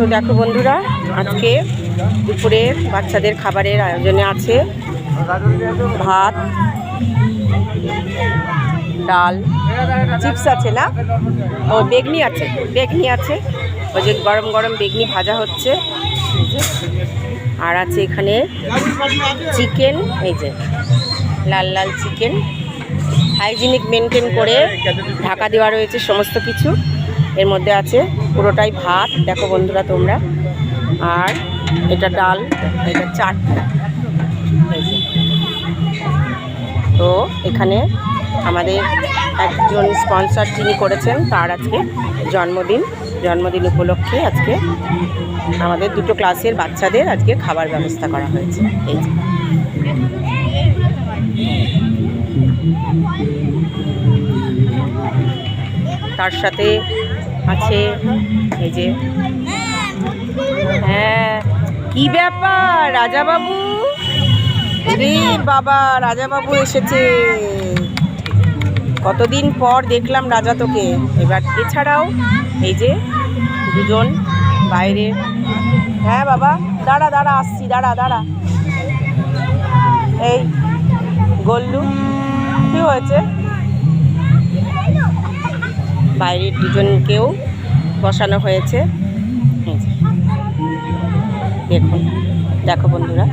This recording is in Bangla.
তো দেখো বন্ধুরা, আজকে দুপুরে বাচ্চাদের খাবারের আয়োজনে আছে ভাত, ডাল, চিপস আছে না, ও বেগনি আছে, ওই যে গরম গরম বেগনি ভাজা হচ্ছে, আর আছে এখানে চিকেন, এই যে লাল লাল চিকেন, হাইজিনিক মেনটেন করে ঢাকা দেওয়া রয়েছে সমস্ত কিছু। এর মধ্যে আছে পুরোটাই ভাত, দেখো বন্ধুরা তোমরা, আর এটা ডাল, এটা চাটটা। তো এখানে আমাদের একজন স্পন্সর যিনি করেছেন, তার আজকে জন্মদিন উপলক্ষে আজকে আমাদের দুটো ক্লাসের বাচ্চাদের আজকে খাবার ব্যবস্থা করা হয়েছে। এই যে তার সাথে আছে এই যে, হ্যাঁ কি ব্যাপার রাজাবাবু, রে বাবা রাজাবাবু এসেছে, কতদিন পর দেখলাম রাজা তোকে। এবার এছাড়াও এই যে দুজন বাইরে, হ্যাঁ বাবা দাঁড়া দাঁড়া আসছি, দাঁড়া এই গল্লু, কি হয়েছে, বাইরের দুজনকেও বসানো হয়েছে। দেখো বন্ধুরা।